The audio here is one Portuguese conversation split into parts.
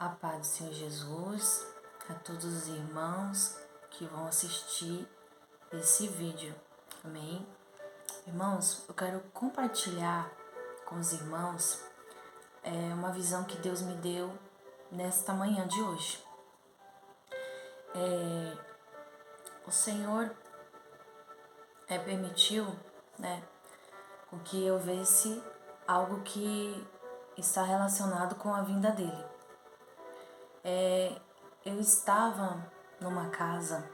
A paz do Senhor Jesus, a todos os irmãos que vão assistir esse vídeo, amém? Irmãos, eu quero compartilhar com os irmãos uma visão que Deus me deu nesta manhã de hoje. O Senhor permitiu, com que eu visse algo que está relacionado com a vinda dele. Eu estava numa casa,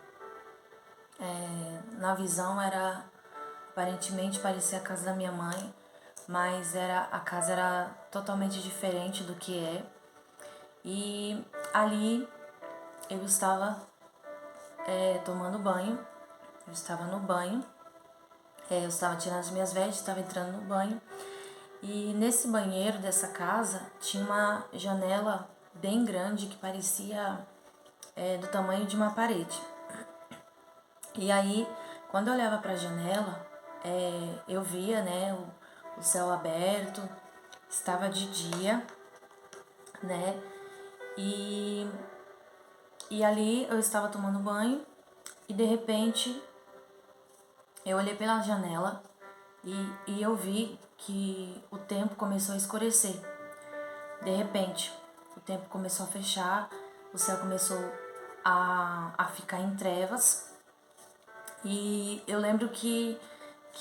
na visão aparentemente parecia a casa da minha mãe, mas a casa era totalmente diferente do que é. E ali eu estava tomando banho, eu estava no banho, eu estava tirando as minhas vestes, estava entrando no banho. E nesse banheiro dessa casa tinha uma janela bem grande que parecia do tamanho de uma parede. E aí, quando eu olhava para a janela, eu via o céu aberto, estava de dia, e ali eu estava tomando banho e de repente eu olhei pela janela e eu vi que o tempo começou a escurecer. De repente, o tempo começou a fechar, o céu começou a ficar em trevas. E eu lembro que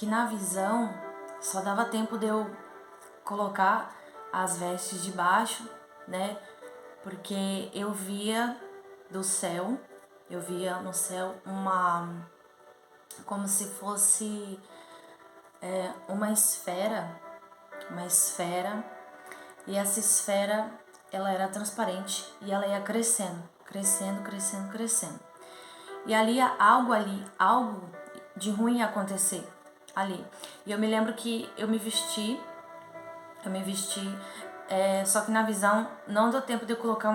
na visão só dava tempo de eu colocar as vestes de baixo, porque eu via do céu, eu via no céu como se fosse uma esfera, e essa esfera ela era transparente e ela ia crescendo. E algo de ruim ia acontecer ali. E eu me lembro que eu me vesti, só que na visão não deu tempo de eu colocar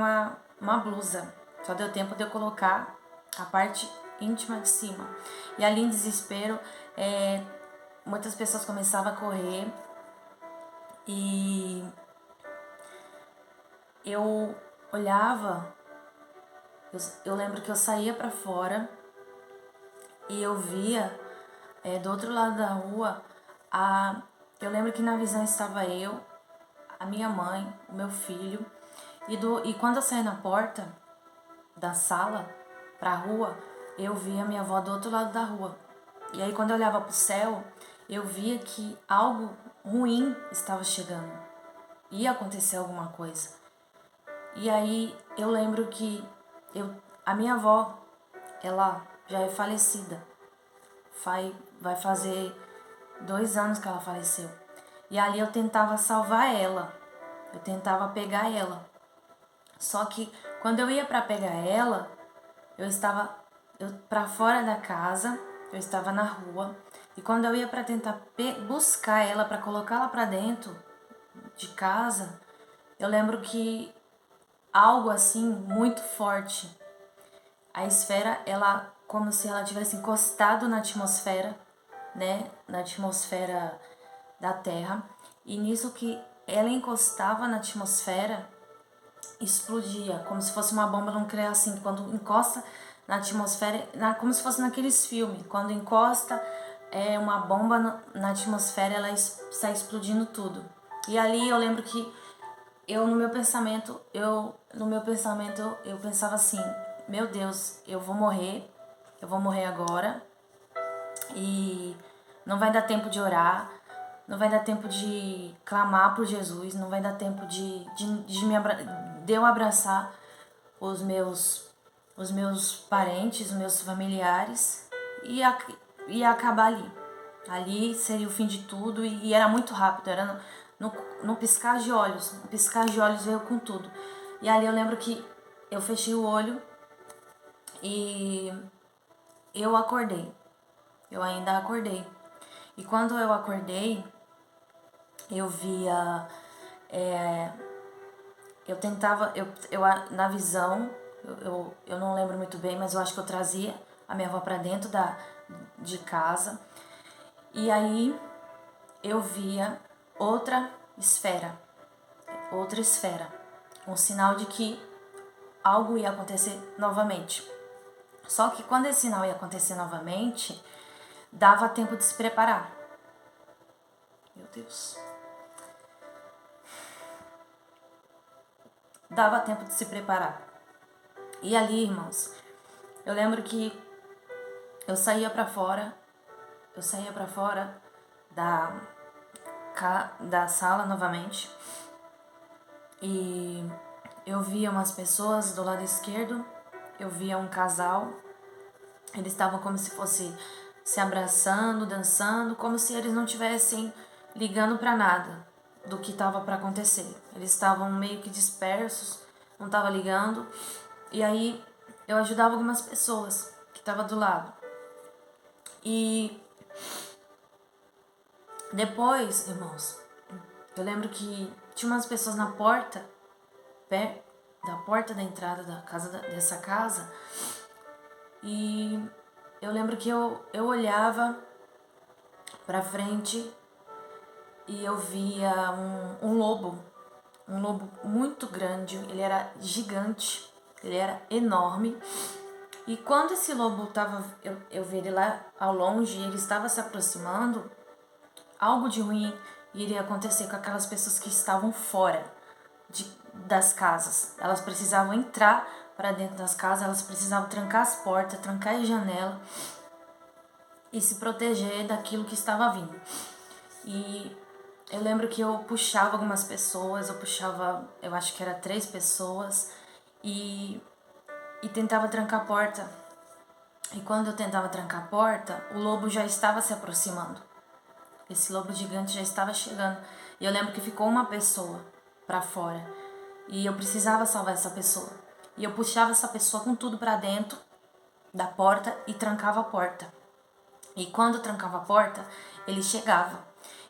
uma blusa, só deu tempo de eu colocar a parte íntima de cima. E ali em desespero, muitas pessoas começavam a correr e eu olhava, eu lembro que eu saía pra fora e eu via do outro lado da rua, eu lembro que na visão estava eu, a minha mãe, o meu filho, e quando eu saí na porta da sala pra rua, eu via a minha avó do outro lado da rua. E aí quando eu olhava pro céu, eu via que algo ruim estava chegando, ia acontecer alguma coisa. E aí eu lembro que a minha avó, ela já é falecida. Vai fazer 2 anos que ela faleceu. E ali eu tentava salvar ela. Eu tentava pegar ela. Só que quando eu ia para pegar ela, eu estava para fora da casa, eu estava na rua. E quando eu ia para tentar buscar ela, para colocá-la para dentro de casa, eu lembro que algo assim muito forte. A esfera, ela como se ela tivesse encostado na atmosfera, na atmosfera da Terra. E nisso que ela encostava na atmosfera, explodia, como se fosse uma bomba nuclear, assim, quando encosta na atmosfera, como se fosse naqueles filmes, quando encosta uma bomba na atmosfera, ela sai explodindo tudo. E ali eu lembro que no meu pensamento eu pensava assim: meu Deus, eu vou morrer agora e não vai dar tempo de orar, não vai dar tempo de clamar por Jesus, não vai dar tempo de eu abraçar os meus parentes, os meus familiares e acabar ali. Ali seria o fim de tudo e era muito rápido, era no piscar de olhos. No piscar de olhos veio com tudo. E ali eu lembro que eu fechei o olho e eu acordei. Eu ainda acordei. E quando eu acordei, eu via... eu tentava... na visão, eu não lembro muito bem, mas eu acho que eu trazia a minha avó pra dentro de casa. E aí eu via outra esfera, um sinal de que algo ia acontecer novamente. Só que quando esse sinal ia acontecer novamente, dava tempo de se preparar. Meu Deus. Dava tempo de se preparar. E ali, irmãos, eu lembro que eu saía pra fora da sala novamente, e eu via umas pessoas do lado esquerdo, eu via um casal, eles estavam como se fosse se abraçando, dançando, como se eles não tivessem ligando pra nada do que estava para acontecer. Eles estavam meio que dispersos, não estavam ligando. E aí eu ajudava algumas pessoas que estavam do lado. E depois, irmãos, eu lembro que tinha umas pessoas na porta, perto da porta da entrada dessa casa, e eu lembro que eu olhava pra frente e eu via um lobo muito grande, ele era gigante, ele era enorme. E quando esse lobo tava, eu vi ele lá ao longe, ele estava se aproximando, algo de ruim iria acontecer com aquelas pessoas que estavam fora das casas. Elas precisavam entrar para dentro das casas, elas precisavam trancar as portas, trancar as janelas e se proteger daquilo que estava vindo. E eu lembro que eu puxava algumas pessoas, eu acho que era 3 pessoas, e tentava trancar a porta. E quando eu tentava trancar a porta, o lobo já estava se aproximando. Esse lobo gigante já estava chegando. E eu lembro que ficou uma pessoa para fora. E eu precisava salvar essa pessoa. E eu puxava essa pessoa com tudo para dentro da porta e trancava a porta. E quando eu trancava a porta, ele chegava.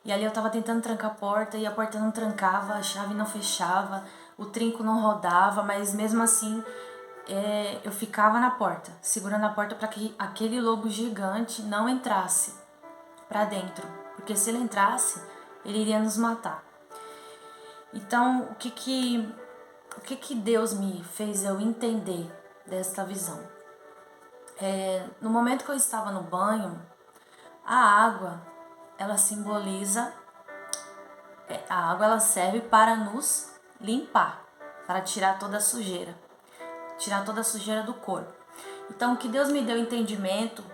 E ali eu tava tentando trancar a porta e a porta não trancava, a chave não fechava, o trinco não rodava, mas mesmo assim eu ficava na porta, segurando a porta para que aquele lobo gigante não entrasse para dentro, porque se ele entrasse, ele iria nos matar. Então, o que Deus me fez eu entender desta visão? No momento que eu estava no banho, a água, ela simboliza, a água ela serve para nos limpar, para tirar toda a sujeira do corpo. Então, o que Deus me deu entendimento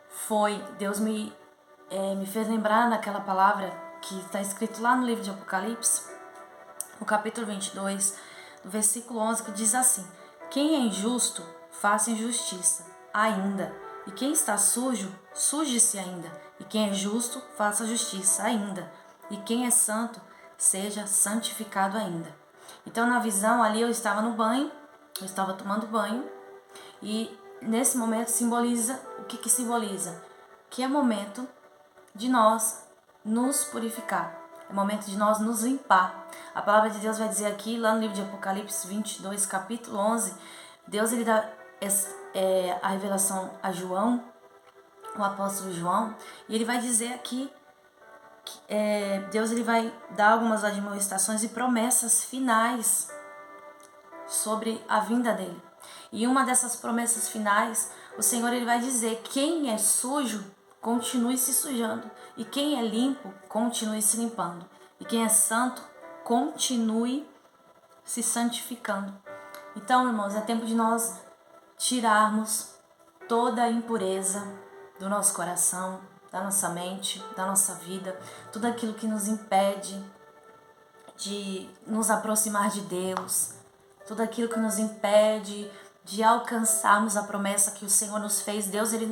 foi, Deus me fez lembrar daquela palavra que está escrito lá no livro de Apocalipse, no capítulo 22, no versículo 11, que diz assim: quem é injusto, faça injustiça ainda, e quem está sujo, suje-se ainda, e quem é justo, faça justiça ainda, e quem é santo, seja santificado ainda. Então, na visão ali, eu estava no banho, eu estava tomando banho, e nesse momento simboliza, o que simboliza? Que é momento de nós nos purificar, é momento de nós nos limpar. A palavra de Deus vai dizer aqui, lá no livro de Apocalipse 22, capítulo 11, Deus ele dá a revelação a João, o apóstolo João, e ele vai dizer aqui, Deus ele vai dar algumas admoestações e promessas finais sobre a vinda dele. E uma dessas promessas finais, o Senhor ele vai dizer: quem é sujo, continue se sujando, e quem é limpo, continue se limpando, e quem é santo, continue se santificando. Então, irmãos, é tempo de nós tirarmos toda a impureza do nosso coração, da nossa mente, da nossa vida, tudo aquilo que nos impede de nos aproximar de Deus, tudo aquilo que nos impede de alcançarmos a promessa que o Senhor nos fez.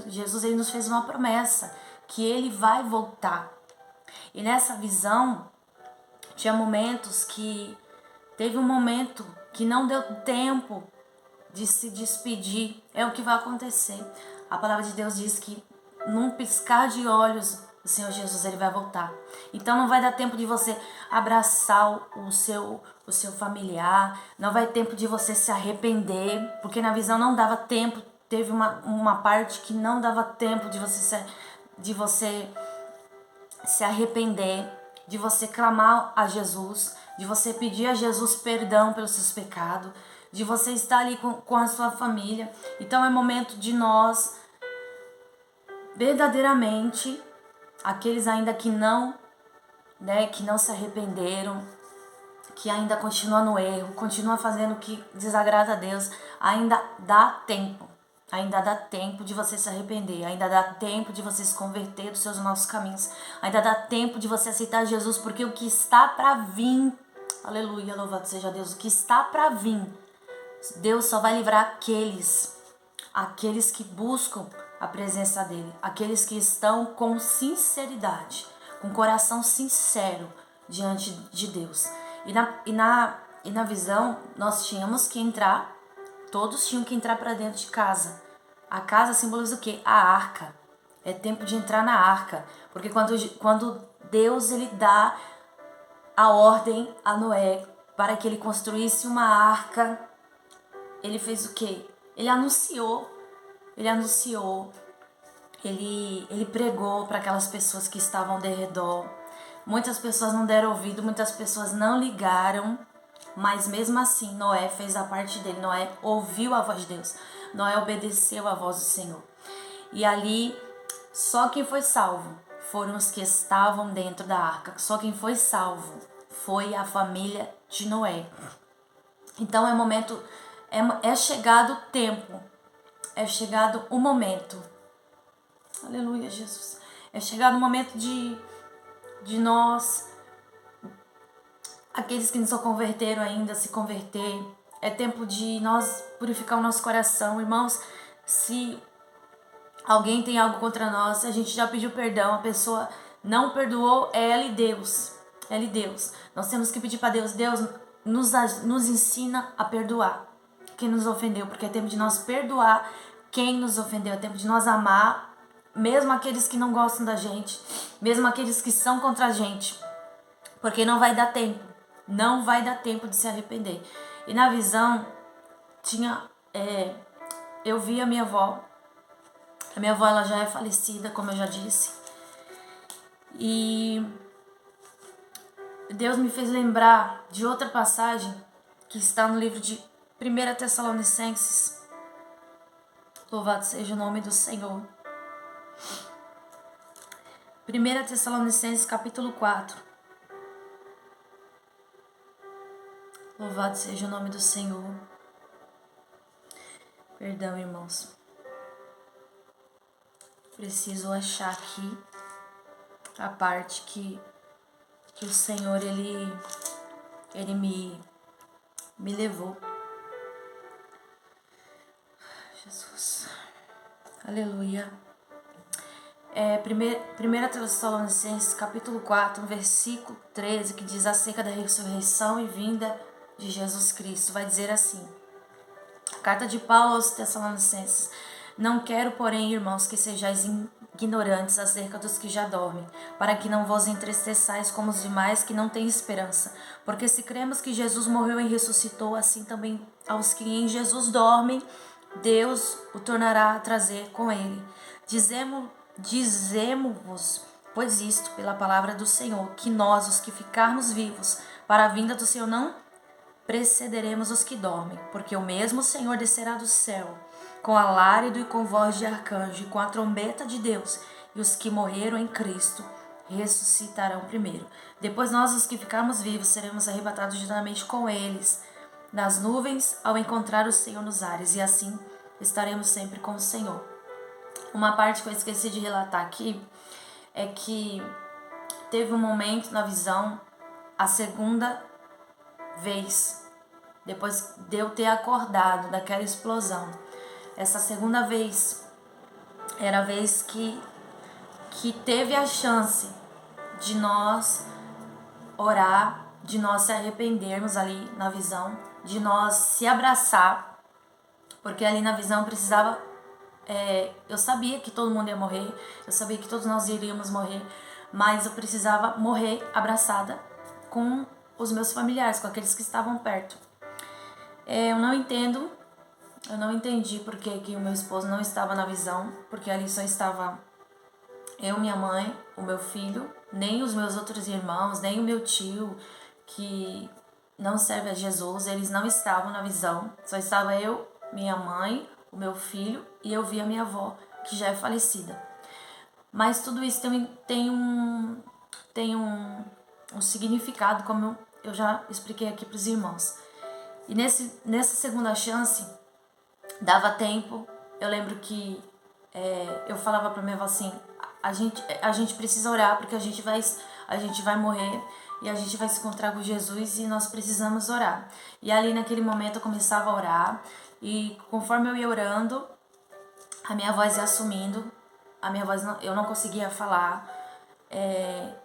Jesus ele nos fez uma promessa, que Ele vai voltar. E nessa visão, tinha momentos que... Teve um momento que não deu tempo de se despedir. É o que vai acontecer. A palavra de Deus diz que num piscar de olhos, o Senhor Jesus ele vai voltar. Então não vai dar tempo de você abraçar o seu familiar, não vai ter tempo de você se arrepender, porque na visão não dava tempo, teve uma parte que não dava tempo de você se arrepender, de você clamar a Jesus, de você pedir a Jesus perdão pelos seus pecados, de você estar ali com a sua família. Então é momento de nós, verdadeiramente, aqueles ainda que não se arrependeram, que ainda continua no erro, continua fazendo o que desagrada a Deus, ainda dá tempo. Ainda dá tempo de você se arrepender, ainda dá tempo de você se converter dos seus maus caminhos, ainda dá tempo de você aceitar Jesus, porque o que está para vir, aleluia, louvado seja Deus, o que está para vir, Deus só vai livrar aqueles que buscam a presença dele, aqueles que estão com sinceridade, com coração sincero diante de Deus. E na visão, nós tínhamos que entrar, todos tinham que entrar para dentro de casa. A casa simboliza o quê? A arca. É tempo de entrar na arca. Porque quando Deus ele dá a ordem a Noé para que ele construísse uma arca, ele fez o quê? Ele anunciou, ele pregou para aquelas pessoas que estavam ao redor. Muitas pessoas não deram ouvido, muitas pessoas não ligaram, mas mesmo assim Noé fez a parte dele. Noé ouviu a voz de Deus, Noé obedeceu a voz do Senhor. E ali, só quem foi salvo foram os que estavam dentro da arca. Só quem foi salvo foi a família de Noé. Então é momento, é chegado o tempo, é chegado o momento. Aleluia, Jesus. É chegado o momento de nós, aqueles que não se converteram ainda, se converter. É tempo de nós purificar o nosso coração. Irmãos, se alguém tem algo contra nós, a gente já pediu perdão, a pessoa não perdoou, é ela e Deus. Ela e Deus. Nós temos que pedir para Deus, Deus nos ensina a perdoar quem nos ofendeu, porque é tempo de nós perdoar quem nos ofendeu, é tempo de nós amar, mesmo aqueles que não gostam da gente, mesmo aqueles que são contra a gente, porque não vai dar tempo. Não vai dar tempo de se arrepender. E na visão, eu vi a minha avó. A minha avó ela já é falecida, como eu já disse. E Deus me fez lembrar de outra passagem que está no livro de 1 Tessalonicenses. Louvado seja o nome do Senhor. 1 Tessalonicenses capítulo 4. Louvado seja o nome do Senhor. Perdão, irmãos. Preciso achar aqui a parte que o Senhor ele me levou. Jesus. Aleluia. 1 Tessalonicenses capítulo 4, versículo 13, que diz acerca da ressurreição e vinda de Jesus Cristo. Vai dizer assim: Carta de Paulo aos Tessalonicenses. Não quero, porém, irmãos, que sejais ignorantes acerca dos que já dormem, para que não vos entristeçais como os demais que não têm esperança. Porque se cremos que Jesus morreu e ressuscitou, assim também aos que em Jesus dormem, Deus o tornará a trazer com ele. Dizemo-vos, pois isto, pela palavra do Senhor, que nós, os que ficarmos vivos, para a vinda do Senhor, não precederemos os que dormem, porque o mesmo Senhor descerá do céu, com alarido e com voz de arcanjo, e com a trombeta de Deus, e os que morreram em Cristo ressuscitarão primeiro. Depois nós, os que ficarmos vivos, seremos arrebatados juntamente com eles nas nuvens, ao encontrar o Senhor nos ares, e assim estaremos sempre com o Senhor. Uma parte que eu esqueci de relatar aqui é que teve um momento na visão, a segunda vez, depois de eu ter acordado daquela explosão, essa segunda vez era a vez que teve a chance de nós orar, de nós se arrependermos ali na visão, de nós se abraçar, porque ali na visão precisava, eu sabia que todo mundo ia morrer, eu sabia que todos nós iríamos morrer, mas eu precisava morrer abraçada com os meus familiares, com aqueles que estavam perto. Eu não entendi por que o meu esposo não estava na visão, porque ali só estava eu, minha mãe, o meu filho, nem os meus outros irmãos, nem o meu tio, que não serve a Jesus, eles não estavam na visão, só estava eu, minha mãe, o meu filho, e eu vi a minha avó, que já é falecida. Mas tudo isso tem um significado, como eu já expliquei aqui para os irmãos. E nessa segunda chance, dava tempo. Eu lembro que eu falava para minha avó assim, a gente precisa orar, porque a gente vai morrer e a gente vai se encontrar com Jesus e nós precisamos orar. E ali naquele momento eu começava a orar, e conforme eu ia orando, a minha voz ia sumindo, eu não conseguia falar.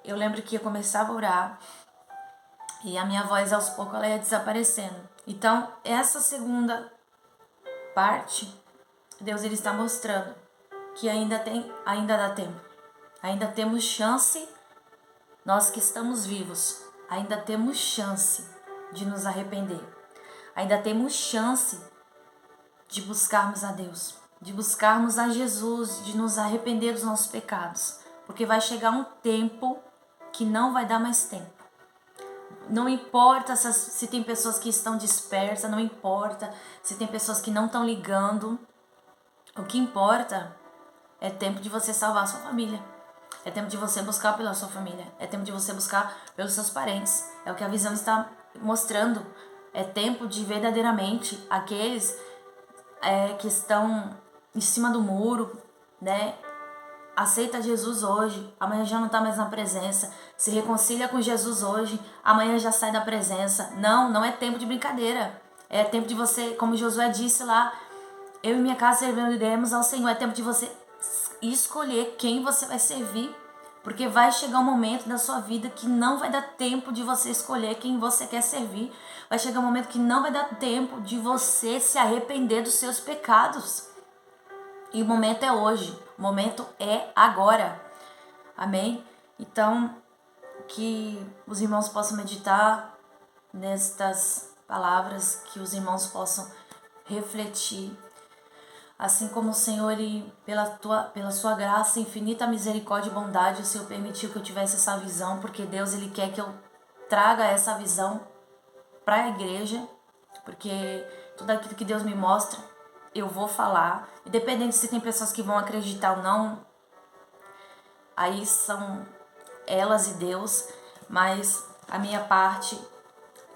Eu lembro que eu começava a orar e a minha voz aos poucos ela ia desaparecendo. Então essa segunda parte, Deus ele está mostrando que ainda dá tempo, ainda temos chance, nós que estamos vivos, ainda temos chance de nos arrepender, ainda temos chance de buscarmos a Deus, de buscarmos a Jesus, de nos arrepender dos nossos pecados, porque vai chegar um tempo que não vai dar mais tempo. Não importa se tem pessoas que estão dispersas, não importa se tem pessoas que não estão ligando. O que importa é tempo de você salvar a sua família. É tempo de você buscar pela sua família. É tempo de você buscar pelos seus parentes. É o que a visão está mostrando. É tempo de verdadeiramente aqueles que estão em cima do muro, né? Aceita Jesus hoje, amanhã já não está mais na presença. Se reconcilia com Jesus hoje, amanhã já sai da presença. Não é tempo de brincadeira. É tempo de você, como Josué disse lá, eu e minha casa serviremos ao Senhor. É tempo de você escolher quem você vai servir, porque vai chegar um momento da sua vida que não vai dar tempo de você escolher quem você quer servir. Vai chegar um momento que não vai dar tempo de você se arrepender dos seus pecados. E o momento é hoje, o momento é agora. Amém? Então, que os irmãos possam meditar nestas palavras, que os irmãos possam refletir. Assim como o Senhor, ele, pela sua graça, infinita misericórdia e bondade, o Senhor permitiu que eu tivesse essa visão, porque Deus ele quer que eu traga essa visão para a igreja, porque tudo aquilo que Deus me mostra, eu vou falar, independente se tem pessoas que vão acreditar ou não, aí são elas e Deus, mas a minha parte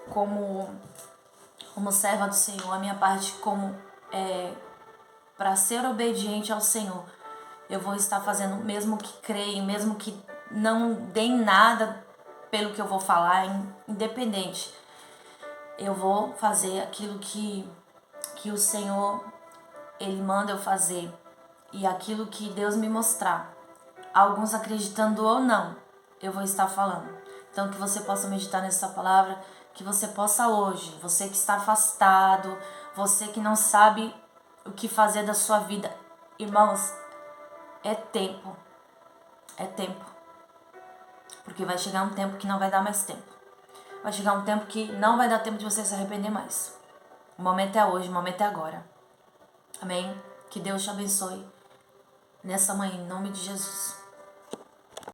como serva do Senhor, a minha parte como para ser obediente ao Senhor, eu vou estar fazendo, mesmo que creia, mesmo que não deem nada pelo que eu vou falar, independente, eu vou fazer aquilo que o Senhor ele manda eu fazer, e aquilo que Deus me mostrar, alguns acreditando ou não, eu vou estar falando. Então que você possa meditar nessa palavra, que você possa hoje, você que está afastado, você que não sabe o que fazer da sua vida, irmãos, é tempo, porque vai chegar um tempo que não vai dar mais tempo, vai chegar um tempo que não vai dar tempo de você se arrepender mais. O momento é hoje, o momento é agora. Amém? Que Deus te abençoe nessa manhã, em nome de Jesus.